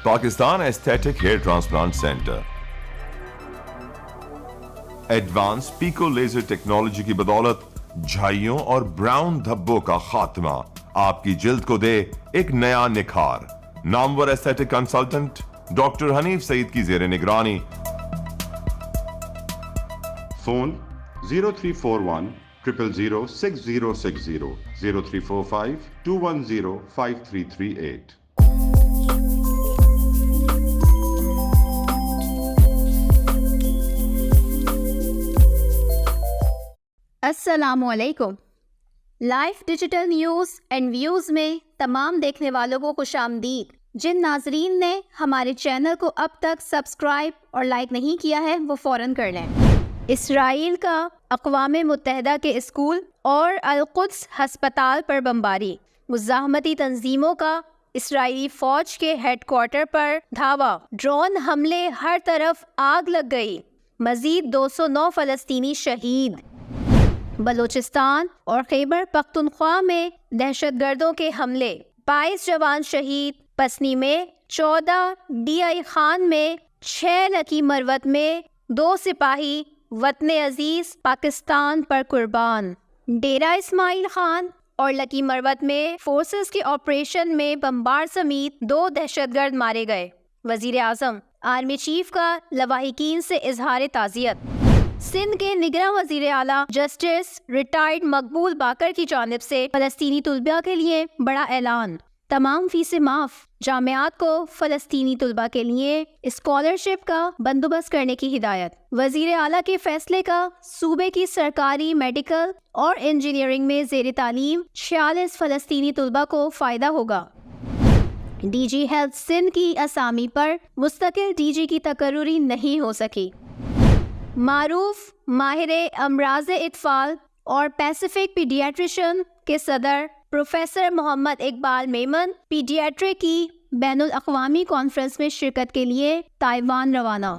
Pakistan aesthetic hair transplant centre advance pico laser technology کی بدولت جھائیوں اور براؤن دھبوں کا خاتمہ آپ کی جلد کو دے ایک نیا نکھار. نامور ایستھیٹک کنسلٹنٹ ڈاکٹر حنیف سعید کی زیر نگرانی. فون 0341 000 6060 0345 210 5338. السلام علیکم. Life digital news and views میں تمام دیکھنے والوں کو خوش آمدید. جن ناظرین نے ہمارے چینل کو اب تک سبسکرائب اور لائک نہیں کیا ہے وہ فوراً کر لیں. اسرائیل کا اقوام متحدہ کے اسکول اور القدس ہسپتال پر بمباری. مزاحمتی تنظیموں کا اسرائیلی فوج کے ہیڈ کوارٹر پر دھاوا. ڈرون حملے، ہر طرف آگ لگ گئی. مزید 209 فلسطینی شہید. بلوچستان اور خیبر پختونخوا میں دہشت گردوں کے حملے، 22 جوان شہید. پسنی میں 14، ڈی آئی خان میں 6، لکی مروت میں 2 سپاہی وطن عزیز پاکستان پر قربان. ڈیرہ اسماعیل خان اور لکی مروت میں فورسز کے آپریشن میں بمبار سمیت 2 دہشت گرد مارے گئے. وزیر اعظم آرمی چیف کا لواحقین سے اظہار تعزیت. سندھ کے نگراں وزیر اعلیٰ جسٹس ریٹائرڈ مقبول باقر کی جانب سے فلسطینی طلباء کے لیے بڑا اعلان. تمام فیسیں معاف. جامعات کو فلسطینی طلباء کے لیے اسکالرشپ کا بندوبست کرنے کی ہدایت. وزیر اعلیٰ کے فیصلے کا صوبے کی سرکاری میڈیکل اور انجینئرنگ میں زیر تعلیم 46 فلسطینی طلباء کو فائدہ ہوگا. ڈی جی ہیلتھ سندھ کی اسامی پر مستقل ڈی جی کی تقرری نہیں ہو سکی. معروف ماہر امراض اطفال اور پیسیفک پیڈیاٹریشن کے صدر پروفیسر محمد اقبال میمن پیڈیاٹرک کی بین الاقوامی کانفرنس میں شرکت کے لیے تائیوان روانہ.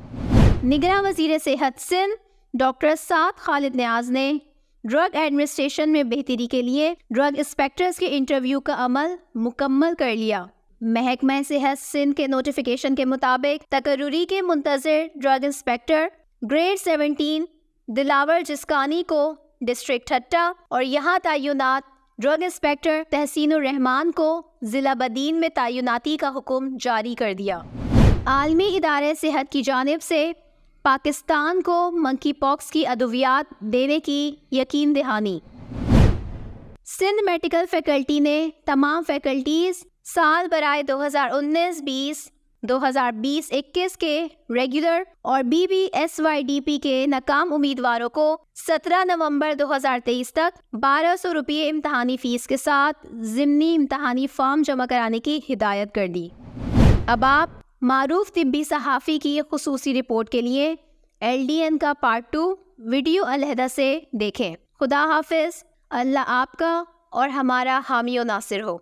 نگراں وزیر صحت سندھ ڈاکٹر سعد خالد نیاز نے ڈرگ ایڈمنسٹریشن میں بہتری کے لیے ڈرگ انسپیکٹرز کے انٹرویو کا عمل مکمل کر لیا. محکمہ صحت سندھ کے نوٹیفیکیشن کے مطابق تقرری کے منتظر ڈرگ انسپیکٹر گریڈ 17 دلاور جسکانی کو ڈسٹرکٹ ٹھٹہ اور یہاں تعینات ڈرگ انسپیکٹر تحسین الرحمان کو ضلع بدین میں تعیناتی کا حکم جاری کر دیا. عالمی ادارے صحت کی جانب سے پاکستان کو منکی پاکس کی ادویات دینے کی یقین دہانی. سندھ میڈیکل فیکلٹی نے تمام فیکلٹیز سال برائے 2019-20 2020-21 کے ریگولر اور B B S Y D P کے ناکام امیدواروں کو 17 نومبر 2023 تک 1200 روپے امتحانی فیس کے ساتھ ضمنی امتحانی فارم جمع کرانے کی ہدایت کر دی. اب آپ معروف طبی صحافی کی خصوصی رپورٹ کے لیے LDN کا پارٹ 2 ویڈیو علیحدہ سے دیکھیں. خدا حافظ. اللہ آپ کا اور ہمارا حامی و ناصر ہو.